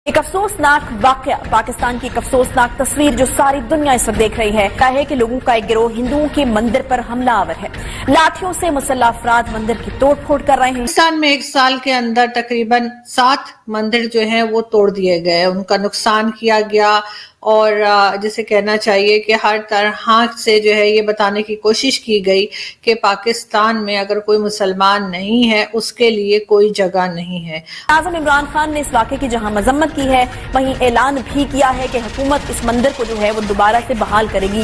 एक अफसोसनाक वाकया, पाकिस्तान की एक अफसोसनाक तस्वीर जो सारी दुनिया इस वक्त देख रही है, क्या है कि लोगों का एक गिरोह हिंदुओं के मंदिर पर हमलावर है। लाठियों से मुसल्लह अफराद मंदिर की तोड़फोड़ कर रहे हैं। पाकिस्तान में एक साल के अंदर तकरीबन 7 मंदिर जो हैं वो तोड़ दिए गए, उनका नुकसान किया गया और जिसे कहना चाहिए कि हर तरह से जो है ये बताने की कोशिश की गई कि पाकिस्तान में अगर कोई मुसलमान नहीं है उसके लिए कोई जगह नहीं है। आज़म इमरान खान ने इस वाक़े की जहां मजम्मत की है, वहीं ऐलान भी किया है कि हुकूमत इस मंदिर को जो है वो दोबारा से बहाल करेगी।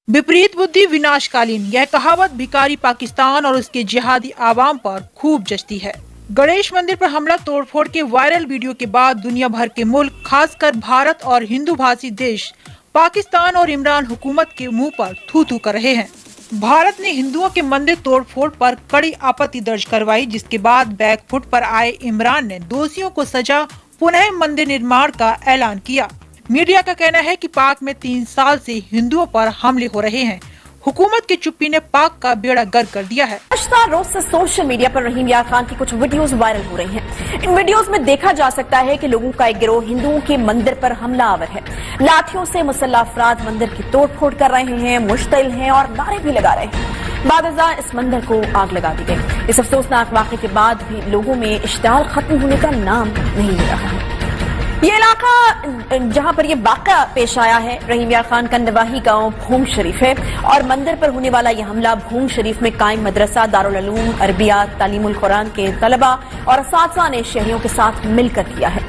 विपरीत बुद्धि विनाशकालीन, यह कहावत भिखारी पाकिस्तान और उसके जिहादी आवाम पर खूब जचती है। गणेश मंदिर पर हमला तोड़फोड़ के वायरल वीडियो के बाद दुनिया भर के मुल्क, खासकर भारत और हिंदू भाषी देश पाकिस्तान और इमरान हुकूमत के मुंह पर थू थू कर रहे हैं। भारत ने हिंदुओं के मंदिर तोड़फोड़ पर कड़ी आपत्ति दर्ज करवाई, जिसके बाद बैकफुट पर आए इमरान ने दोषियों को सजा, पुनः मंदिर निर्माण का ऐलान किया। मीडिया का कहना है कि पाक में 3 साल से हिंदुओं पर हमले हो रहे हैं। हुकूमत की चुप्पी ने पाक का बेड़ा गर्क कर दिया है। रोज से सोशल मीडिया पर रहीम यार खान की कुछ वीडियोस वायरल हो रही हैं। इन वीडियोस में देखा जा सकता है कि लोगों का एक गिरोह हिंदुओं के मंदिर पर हमलावर है। लाठियों से मुसल्लह अफराद मंदिर की तोड़फोड़ कर रहे हैं, मुश्तिल हैं और नारे भी लगा रहे हैं। बादशाह इस मंदिर को आग लगा दी गई। इस अफसोसनाक वाक़े के बाद भी लोगों में इश्तियाल खत्म होने का नाम नहीं ले रहा है। ये इलाका जहां पर ये वाक़या पेश आया है, रहीम यार खान का नवाही गांव भूम शरीफ है और मंदिर पर होने वाला यह हमला भूम शरीफ में कायम मदरसा दारुल उलूम अरबिया तालीमुल कुरान के तलबा और असातिज़ा ने शहरियों के साथ मिलकर किया है।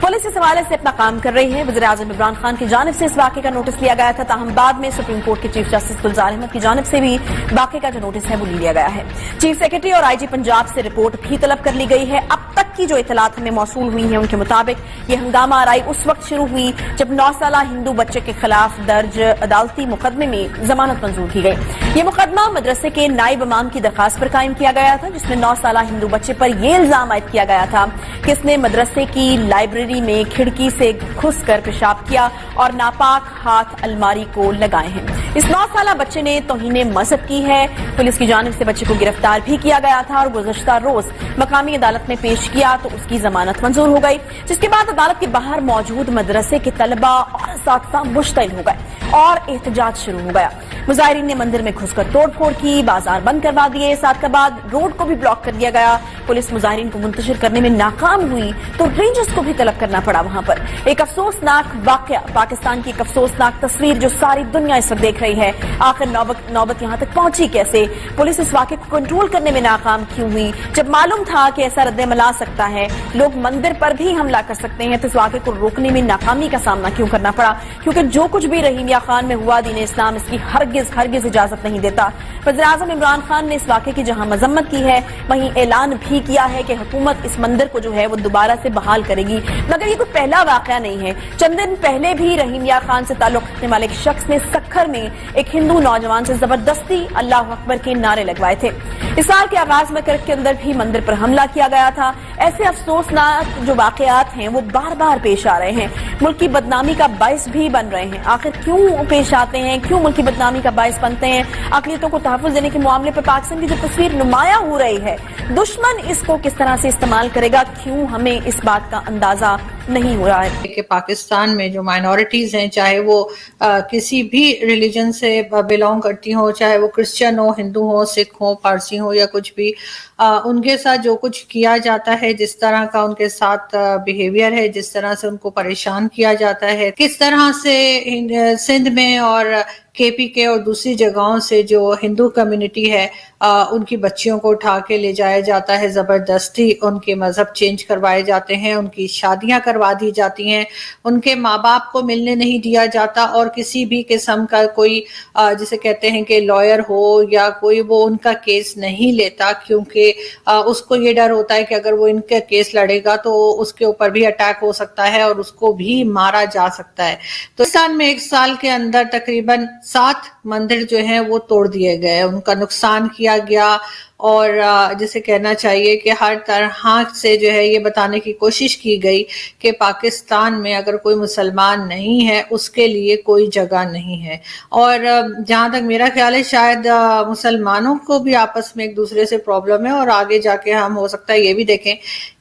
पुलिस इस हवाले से अपना काम कर रही है। वज़ीर आज़म इमरान खान की जानिब से इस वाक़े का नोटिस लिया गया था, ताहम बाद में सुप्रीम कोर्ट के चीफ जस्टिस गुलजार अहमद की जानिब से भी वाक़े का जो नोटिस है वो लिया गया है। चीफ सेक्रेटरी और IG पंजाब से रिपोर्ट भी तलब कर ली गई है। अब तक की जो इतलात हमें मौसूल हुई है उनके मुताबिक ये हंगामा आराई उस वक्त शुरू हुई जब 9 साला हिंदू बच्चे के खिलाफ दर्ज अदालती मुकदमे में जमानत मंजूर की गई। ये मुकदमा मदरसे के नायब इमाम की दरखास्त पर कायम किया गया था, जिसमें 9 साला हिंदू बच्चे पर यह इल्जाम आयद किया गया था कि इसने मदरसे की लाइब्रेरी में खिड़की से घुसकर पेशाब किया और नापाक हाथ अलमारी को लगाए हैं। इस 9 साला बच्चे ने तौहीने मजहब की है। पुलिस की जानिब से बच्चे को गिरफ्तार भी किया गया था और गुज़श्ता रोज मकामी अदालत में पेश किया तो उसकी जमानत मंजूर हो गई, जिसके बाद अदालत के बाहर मौजूद मदरसे के तलबा और असातिज़ा मुश्तिल हो गए और एहतजाज शुरू हो गया। मुजाहिरीन ने मंदिर में घुसकर तोड़फोड़ की, बाजार बंद करवा दिए, साथ के बाद रोड को भी ब्लॉक कर दिया गया। पुलिस मुजाहिरीन को मुंतशिर करने में नाकाम हुई तो रेंजर्स को भी तलब करना पड़ा वहां पर। एक अफसोसनाक वाकया, पाकिस्तान की एक अफसोसनाक तस्वीर जो सारी दुनिया इस वक्त देख रही है। आखिर नौबत यहाँ तक पहुंची कैसे? पुलिस इस वाकये को कंट्रोल करने में नाकाम क्यों हुई? जब मालूम था कि ऐसा रद्द-ए-अमल आ सकता है, लोग मंदिर पर भी हमला कर सकते हैं, तो इस वाकये को रोकने में नाकामी का सामना क्यों करना पड़ा? क्योंकि जो कुछ भी रहीम यार खान में हुआ, दीन इस्लाम इसकी हरगिज इजाजत नहीं देता। वज़ीर आज़म इमरान खान ने इस वाक़े की जहां मजम्मत की है, वहीं ऐलान भी किया है कि हुकूमत इस मंदिर को जो है वो दोबारा से बहाल करेगी। मगर ये कोई पहला वाक़या नहीं है। चंद दिन पहले भी रहीम यार खान से ताल्लुक़ रखने वाले एक शख्स ने सक्खर में एक हिंदू नौजवान से जबरदस्ती अल्लाह अकबर के नारे लगवाए थे। इस साल के आगाज में करक के अंदर भी मंदिर पर हमला किया गया था। ऐसे अफसोसनाक जो वाक़यात हैं वो बार बार पेश आ रहे हैं, मुल्क की बदनामी का बायस भी बन रहे हैं। आखिर क्यों पेश आते हैं, क्यों मुल्क की बदनामी का बायस बनते हैं? अक़लियतों को तहफ़्फ़ुज़ देने के मामले पर पाकिस्तान की जो तस्वीर नुमाया हो रही है, दुश्मन इसको किस तरह से इस्तेमाल करेगा, क्यों हमें इस बात का अंदाजा नहीं हो रहा है कि पाकिस्तान में जो माइनॉरिटीज हैं, चाहे वो किसी भी रिलीजन से बिलोंग करती हो, चाहे वो क्रिश्चियन हो, हिंदू हो, सिख हो, पारसी हो या कुछ भी, उनके साथ जो कुछ किया जाता है, जिस तरह का उनके साथ बिहेवियर है, जिस तरह से उनको परेशान किया जाता है, किस तरह से सिंध में और KPK और दूसरी जगहों से जो हिंदू कम्युनिटी है उनकी बच्चियों को उठा के ले जाया जाता है, ज़बरदस्ती उनके मज़हब चेंज करवाए जाते हैं, उनकी शादियां करवा दी जाती हैं, उनके माँ बाप को मिलने नहीं दिया जाता और किसी भी किस्म का कोई जिसे कहते हैं कि लॉयर हो या कोई वो उनका केस नहीं लेता, क्योंकि उसको ये डर होता है कि अगर वो इनका केस लड़ेगा तो उसके ऊपर भी अटैक हो सकता है और उसको भी मारा जा सकता है। तो पाकिस्तान में एक साल के अंदर तकरीबन 7 मंदिर जो हैं वो तोड़ दिए गए, उनका नुकसान किया गया اور جسے کہنا چاہیے کہ ہر طرح سے جو ہے یہ بتانے کی کوشش کی گئی کہ پاکستان میں اگر کوئی مسلمان نہیں ہے اس کے لیے کوئی جگہ نہیں ہے. اور جہاں تک میرا خیال ہے شاید مسلمانوں کو بھی آپس میں ایک دوسرے سے پرابلم ہے, اور آگے جا کے ہم ہو سکتا ہے یہ بھی دیکھیں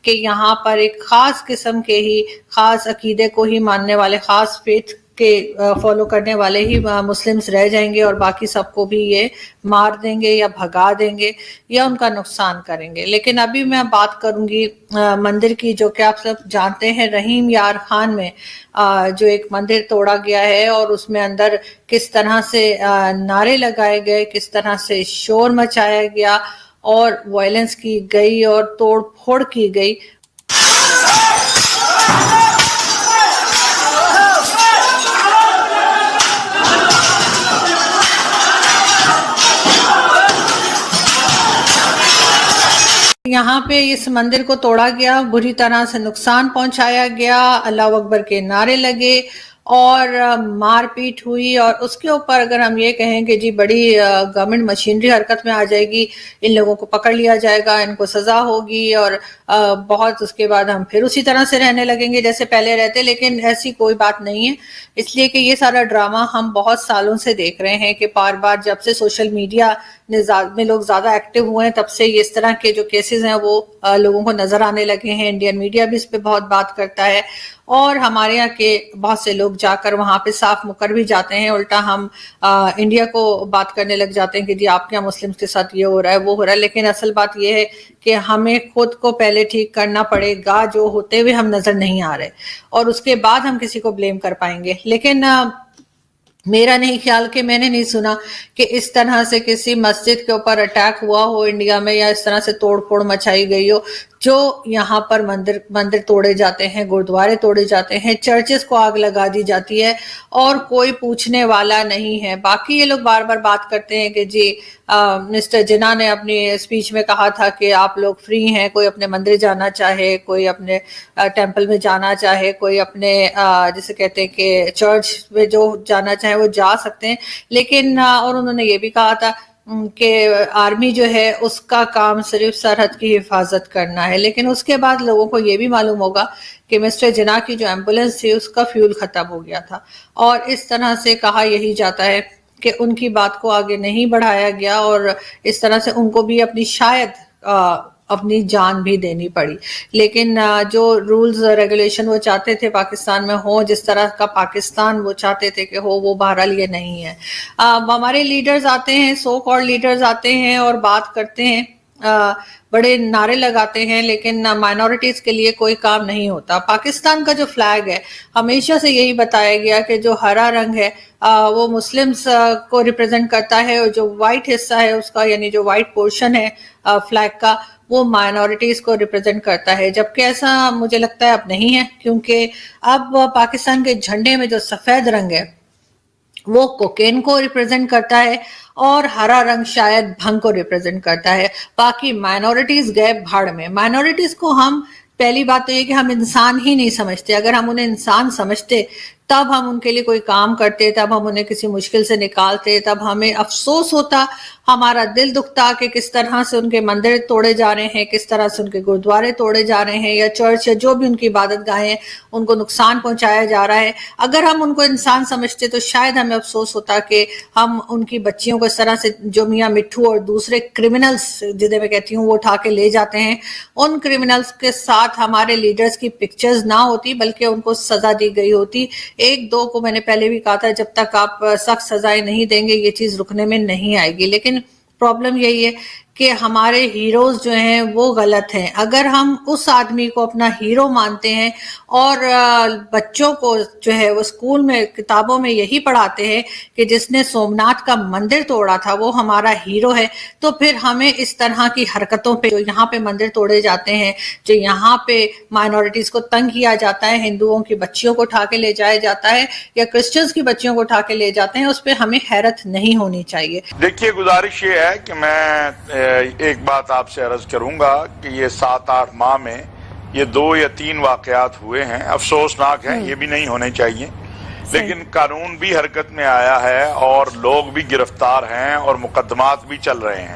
کہ یہاں پر ایک خاص قسم کے ہی خاص عقیدے کو ہی ماننے والے, خاص فیتھ کے فالو کرنے والے ہی مسلمز رہ جائیں گے, اور باقی سب کو بھی یہ مار دیں گے یا بھگا دیں گے یا ان کا نقصان کریں گے. لیکن ابھی میں بات کروں گی مندر کی, جو کہ آپ سب جانتے ہیں رحیم یار خان میں جو ایک مندر توڑا گیا ہے, اور اس میں اندر کس طرح سے نعرے لگائے گئے, کس طرح سے شور مچایا گیا اور وائلنس کی گئی اور توڑ پھوڑ کی گئی. یہاں پہ اس مندر کو توڑا گیا, بری طرح سے نقصان پہنچایا گیا, اللہ اکبر کے نعرے لگے اور مار پیٹ ہوئی, اور اس کے اوپر اگر ہم یہ کہیں کہ جی بڑی گورنمنٹ مشینری حرکت میں آ جائے گی, ان لوگوں کو پکڑ لیا جائے گا, ان کو سزا ہوگی, اور بہت اس کے بعد ہم پھر اسی طرح سے رہنے لگیں گے جیسے پہلے رہتے, لیکن ایسی کوئی بات نہیں ہے. اس لیے کہ یہ سارا ڈرامہ ہم بہت سالوں سے دیکھ رہے ہیں کہ بار بار جب سے سوشل میڈیا میں لوگ زیادہ ایکٹیو ہوئے ہیں تب سے اس طرح کے جو کیسز ہیں وہ لوگوں کو نظر آنے لگے ہیں. انڈین میڈیا بھی اس پہ بہت بات کرتا ہے, اور ہمارے یہاں کے بہت سے لوگ جا کر وہاں پہ صاف مکر بھی جاتے ہیں. الٹا ہم انڈیا کو بات کرنے لگ جاتے ہیں کہ جی آپ کے یہاں مسلم کے ساتھ یہ ہو رہا ہے وہ ہو رہا ہے. لیکن اصل بات یہ ہے کہ ہمیں خود کو پہلے ٹھیک کرنا پڑے گا, جو ہوتے ہوئے ہم نظر نہیں آ رہے, اور اس کے بعد ہم کسی کو بلیم کر پائیں گے. لیکن میرا نہیں خیال کہ میں نے نہیں سنا کہ اس طرح سے کسی مسجد کے اوپر اٹیک ہوا ہو انڈیا میں, یا اس طرح سے توڑ پھوڑ مچائی گئی ہو. جو یہاں پر مندر توڑے جاتے ہیں, گردوارے توڑے جاتے ہیں, چرچز کو آگ لگا دی جاتی ہے اور کوئی پوچھنے والا نہیں ہے. باقی یہ لوگ بار بار بات کرتے ہیں کہ جی مسٹر جناح نے اپنی اسپیچ میں کہا تھا کہ آپ لوگ فری ہیں, کوئی اپنے مندر جانا چاہے, کوئی اپنے ٹیمپل میں جانا چاہے, کوئی اپنے جسے کہتے ہیں کہ چرچ میں جو جانا چاہے وہ جا سکتے ہیں. لیکن اور انہوں نے یہ بھی کہا تھا کہ آرمی جو ہے اس کا کام صرف سرحد کی حفاظت کرنا ہے. لیکن اس کے بعد لوگوں کو یہ بھی معلوم ہوگا کہ مسٹر جناح کی جو ایمبولینس تھی اس کا فیول ختم ہو گیا تھا, اور اس طرح سے کہا یہی جاتا ہے کہ ان کی بات کو آگے نہیں بڑھایا گیا, اور اس طرح سے ان کو بھی اپنی شاید اپنی جان بھی دینی پڑی. لیکن جو رولز ریگولیشن وہ چاہتے تھے پاکستان میں ہو, جس طرح کا پاکستان وہ چاہتے تھے کہ ہو, وہ بہرحال یہ نہیں ہے. ہمارے لیڈرز آتے ہیں, سو کالڈ لیڈرز آتے ہیں اور بات کرتے ہیں, بڑے نعرے لگاتے ہیں, لیکن مائنورٹیز کے لیے کوئی کام نہیں ہوتا. پاکستان کا جو فلیگ ہے ہمیشہ سے یہی بتایا گیا کہ جو ہرا رنگ ہے وہ مسلمز کو ریپرزینٹ کرتا ہے, اور جو وائٹ حصہ ہے اس کا, یعنی جو وائٹ پورشن ہے فلیگ کا, وہ مائنورٹیز کو ریپرزینٹ کرتا ہے. جبکہ ایسا مجھے لگتا ہے اب نہیں ہے, کیونکہ اب پاکستان کے جھنڈے میں جو سفید رنگ ہے وہ کوکین کو ریپرزینٹ کرتا ہے, اور ہرا رنگ شاید بھنگ کو ریپرزینٹ کرتا ہے. باقی مائنورٹیز گئے بھاڑ میں. مائنورٹیز کو ہم, پہلی بات تو یہ کہ ہم انسان ہی نہیں سمجھتے. اگر ہم انہیں انسان سمجھتے تب ہم ان کے لیے کوئی کام کرتے, تب ہم انہیں کسی مشکل سے نکالتے, تب ہمیں افسوس ہوتا, ہمارا دل دکھتا کہ کس طرح سے ان کے مندر توڑے جا رہے ہیں, کس طرح سے ان کے گردوارے توڑے جا رہے ہیں, یا چرچ یا جو بھی ان کی عبادت گاہیں ہیں ان کو نقصان پہنچایا جا رہا ہے. اگر ہم ان کو انسان سمجھتے تو شاید ہمیں افسوس ہوتا کہ ہم ان کی بچیوں کو اس طرح سے, جو میاں مٹھو اور دوسرے کرمنلز جنہیں میں کہتی ہوں وہ اٹھا کے لے جاتے ہیں, ان کرمنلز کے ساتھ ہمارے لیڈرز کی پکچرز نہ ہوتی بلکہ ان کو سزا دی گئی ہوتی. ایک دو کو میں نے پہلے بھی کہا تھا, جب تک آپ سخت سزائیں نہیں دیں گے یہ چیز رکنے میں نہیں آئے گی. لیکن پرابلم یہی ہے کہ ہمارے ہیروز جو ہیں وہ غلط ہیں. اگر ہم اس آدمی کو اپنا ہیرو مانتے ہیں اور بچوں کو جو ہے وہ اسکول میں کتابوں میں یہی پڑھاتے ہیں کہ جس نے سومناتھ کا مندر توڑا تھا وہ ہمارا ہیرو ہے, تو پھر ہمیں اس طرح کی حرکتوں پہ, جو یہاں پہ مندر توڑے جاتے ہیں, جو یہاں پہ مائنورٹیز کو تنگ کیا جاتا ہے, ہندوؤں کی بچیوں کو اٹھا کے لے جایا جاتا ہے یا کرسچنز کی بچیوں کو اٹھا کے لے جاتے ہیں, اس پہ ہمیں حیرت نہیں ہونی چاہیے. دیکھیے گزارش یہ ہے کہ میں ایک بات آپ سے عرض کروں گا کہ یہ 7-8 ماہ میں یہ 2 یا 3 واقعات ہوئے ہیں, افسوسناک ہیں, یہ بھی نہیں ہونے چاہیے, لیکن قانون بھی حرکت میں آیا ہے اور لوگ بھی گرفتار ہیں اور مقدمات بھی چل رہے ہیں.